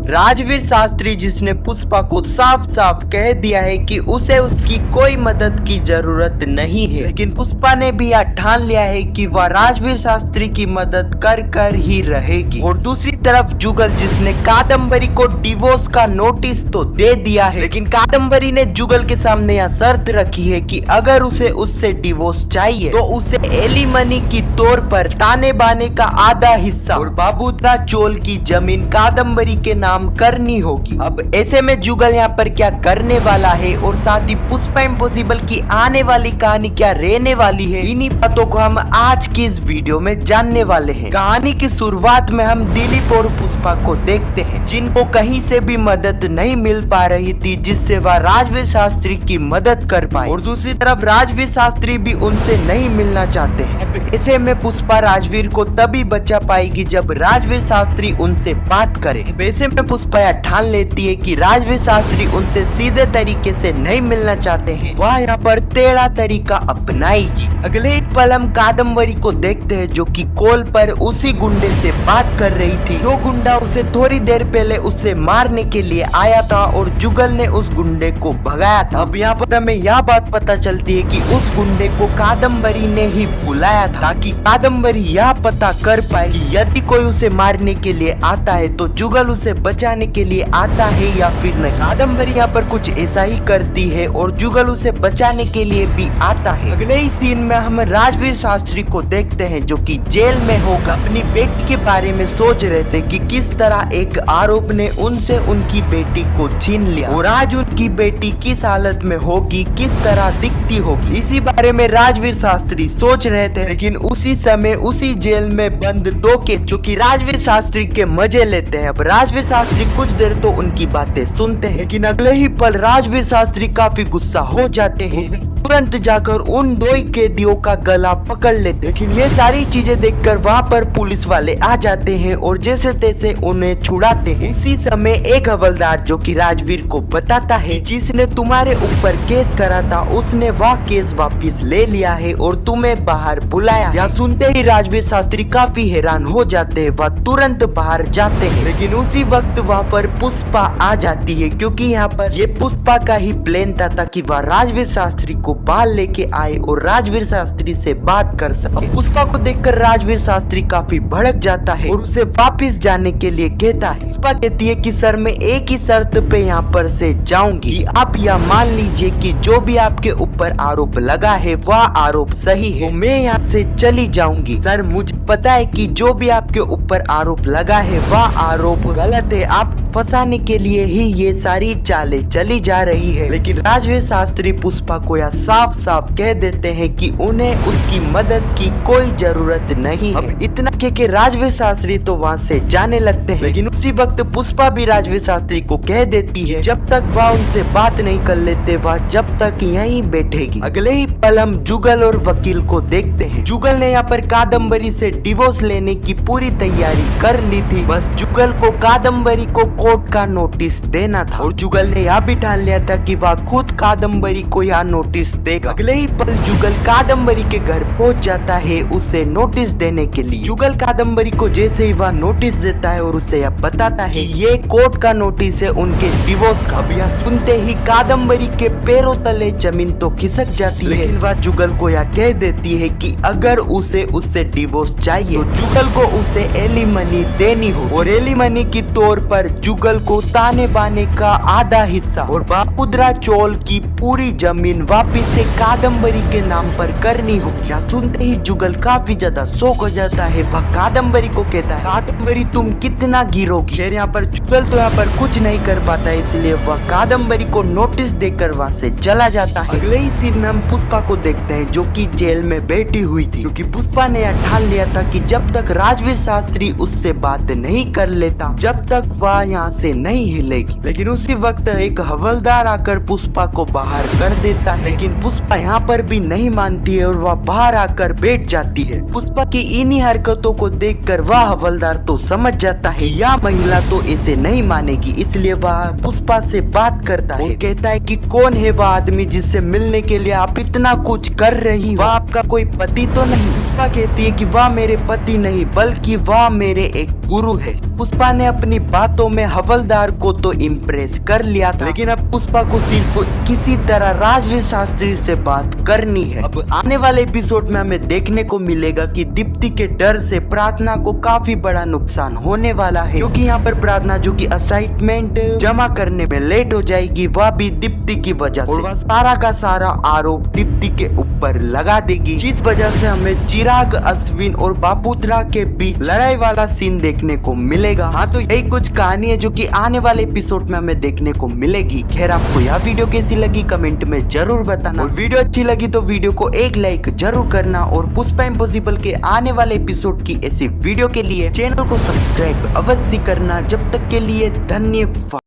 राजवीर शास्त्री जिसने पुष्पा को साफ साफ कह दिया है कि उसे उसकी कोई मदद की जरूरत नहीं है, लेकिन पुष्पा ने भी यह ठान लिया है कि वह राजवीर शास्त्री की मदद कर कर ही रहेगी। और दूसरी तरफ जुगल जिसने कादम्बरी को डिवोर्स का नोटिस तो दे दिया है, लेकिन कादम्बरी ने जुगल के सामने यह शर्त रखी है कि अगर उसे उससे डिवोर्स चाहिए तो उसे एलिमनी की तौर पर ताने बाने का आधा हिस्सा और बाबूद्रा चोल की जमीन कादम्बरी के नाम करनी होगी। अब ऐसे में जुगल यहाँ पर क्या करने वाला है और साथ ही पुष्पा इम्पॉसिबल की आने वाली कहानी क्या रहने वाली है, इन्हीं बातों को हम आज की इस वीडियो में जानने वाले हैं। कहानी की शुरुआत में हम दिलीप और पुष्पा को देखते हैं जिनको कहीं से भी मदद नहीं मिल पा रही थी जिससे वह राजवीर शास्त्री की मदद कर पाए, और दूसरी तरफ राजवीर शास्त्री भी उनसे नहीं मिलना चाहते हैं। ऐसे में पुष्पा राजवीर को तभी बचा पाएगी जब राजवीर शास्त्री उनसे बात करे। वैसे में पुष्पा यह ठान लेती है कि राजवीर शास्त्री उनसे सीधे तरीके से नहीं मिलना चाहते हैं, वह यहाँ पर टेढ़ा तरीका अपनाएगी। अगले एक पल हम कादम्बरी को देखते हैं जो कि कॉल पर उसी गुंडे से बात कर रही थी जो गुंडा उसे थोड़ी देर पहले उसे मारने के लिए आया था और जुगल ने उस गुंडे को भगाया था। अब यहाँ पर हमें यह बात पता चलती है कि उस गुंडे को कादम्बरी ने ही बुलाया था ताकि कादम्बरी यह पता कर पाए कि यदि कोई उसे मारने के लिए आता है तो जुगल उसे बचाने के लिए आता है या फिर नहीं। कादम्बरी यहाँ पर कुछ ऐसा ही करती है और जुगल उसे बचाने के लिए भी आता है। अगले ही सीन में हम राजवीर शास्त्री को देखते हैं जो कि जेल में होकर अपनी बेटी के बारे में सोच रहे थे कि किस तरह एक आरोप ने उनसे उनकी बेटी को छीन लिया और आज उनकी बेटी किस हालत में होगी, किस तरह दिखती होगी, इसी बारे में राजवीर शास्त्री सोच रहे थे। लेकिन उसी समय उसी जेल में बंद दो के जो कि राजवीर शास्त्री के मजे लेते हैं। अब राजवीर शास्त्री कुछ देर तो उनकी बातें सुनते हैं, लेकिन अगले ही पल राजवीर शास्त्री काफी गुस्सा हो जाते हैं, तुरंत जाकर उन दो कैदियों का गला पकड़ लेते। लेकिन ये सारी चीजें देखकर वहाँ पर पुलिस वाले आ जाते हैं और जैसे तैसे उन्हें छुड़ाते हैं। इसी समय एक हवलदार जो कि राजवीर को बताता है जिसने तुम्हारे ऊपर केस करा था उसने वह केस वापस ले लिया है और तुम्हें बाहर बुलाया। यह सुनते ही राजवीर शास्त्री काफी हैरान हो जाते हैं, वह तुरंत बाहर जाते हैं। लेकिन उसी वक्त वहाँ पर पुष्पा आ जाती है क्योंकि यहाँ पर ये पुष्पा का ही प्लान था ताकि वह राजवीर शास्त्री को बाहर लेके आए और राजवीर शास्त्री से बात कर सके। पुष्पा को देखकर राजवीर शास्त्री काफी भड़क जाता है और उसे वापस जाने के लिए कहता है। पुष्पा कहती है कि सर मैं एक ही शर्त पे यहाँ पर से जाऊंगी कि आप यह मान लीजिए कि जो भी आपके ऊपर आरोप लगा है वह आरोप सही है, तो मैं यहाँ से चली जाऊंगी। सर मुझे पता है कि जो भी आपके ऊपर आरोप लगा है वह आरोप गलत है, आप फंसाने के लिए ही ये सारी चालें चली जा रही है। लेकिन राजवीर शास्त्री पुष्पा को यह साफ साफ कह देते हैं कि उन्हें उसकी मदद की कोई जरूरत नहीं है। अब इतना कह के राजवीर शास्त्री तो वहाँ से जाने लगते हैं, लेकिन उसी वक्त पुष्पा भी राजवीर शास्त्री को कह देती है जब तक वह उनसे बात नहीं कर लेते वह जब तक यहीं बैठेगी। अगले ही पल हम जुगल और वकील को देखते हैं। जुगल ने यहाँ पर कादम्बरी से डिवोर्स लेने की पूरी तैयारी कर ली थी, बस जुगल को कादम्बरी को कोर्ट का नोटिस देना था और जुगल ने यह भी ठान लिया था कि वह खुद कादम्बरी को यह नोटिस देगा। अगले ही पल जुगल कादम्बरी के घर पहुंच जाता है उसे नोटिस देने के लिए। जुगल कादम्बरी को जैसे ही वह नोटिस देता है और उसे यह बताता है ये कोर्ट का नोटिस है उनके डिवोर्स का। अब यह सुनते ही कादम्बरी के पैरों तले जमीन तो खिसक जाती है, लेकिन वह जुगल को यह कह देती है कि अगर उसे उससे डिवोर्स चाहिए तो जुगल को उसे एलिमनी देनी हो और एलिमनी की तौर पर जुगल को ताने बाने का आधा हिस्सा और बाबूद्रा चोल की पूरी जमीन वापिस से कादम्बरी के नाम पर करनी होगी। यह सुनते ही जुगल काफी ज्यादा शौक हो जाता है, वह कादम्बरी को कहता है कादम्बरी तुम कितना गिरोगी। फिर यहाँ पर जुगल तो यहाँ पर कुछ नहीं कर पाता है, इसलिए वह कादम्बरी को नोटिस देकर वहाँ से चला जाता है। अगले ही सीन में हम पुष्पा को देखते हैं जो कि जेल में बैठी हुई थी क्योंकि पुष्पा ने यह ठान लिया था कि जब तक राजवीर शास्त्री उससे बात नहीं कर लेता जब तक वह यहाँ से नहीं हिलेगी। लेकिन उसी वक्त एक हवलदार आकर पुष्पा को बाहर कर देता है, लेकिन लेकिन पुष्पा यहाँ पर भी नहीं मानती है और वह बाहर आकर बैठ जाती है। पुष्पा की इन्हीं हरकतों को देखकर वह हवलदार तो समझ जाता है यह महिला तो इसे नहीं मानेगी, इसलिए वह पुष्पा से बात करता है और कहता है कि कौन है वह आदमी जिससे मिलने के लिए आप इतना कुछ कर रही हो, वह आपका कोई पति तो नहीं। पुष्पा कहती है कि वह मेरे पति नहीं बल्कि वह मेरे एक गुरु है। पुष्पा ने अपनी बातों में हवलदार को तो इम्प्रेस कर लिया था, लेकिन अब पुष्पा को सिर्फ किसी तरह राजवीर शास्त्री से बात करनी है। अब आने वाले एपिसोड में हमें देखने को मिलेगा कि दीप्ति के डर से प्रार्थना को काफी बड़ा नुकसान होने वाला है, क्योंकि यहाँ पर प्रार्थना जो कि असाइनमेंट जमा करने में लेट हो जाएगी वह भी दीप्ति की वजह से, और वह सारा का सारा आरोप दीप्ति के ऊपर लगा देगी, जिस वजह से हमें चिराग, अश्विन और बापूत्रा के बीच लड़ाई वाला सीन देखने को मिलेगा। हाँ, तो यही कुछ कहानी है जो कि आने वाले एपिसोड में हमें देखने को मिलेगी। खैर, आपको यह वीडियो कैसी लगी कमेंट में जरूर बताना, और वीडियो अच्छी लगी तो वीडियो को एक लाइक जरूर करना, और पुष्पा इम्पॉसिबल के आने वाले एपिसोड की ऐसी वीडियो के लिए चैनल को सब्सक्राइब अवश्य करना। जब तक के लिए धन्यवाद।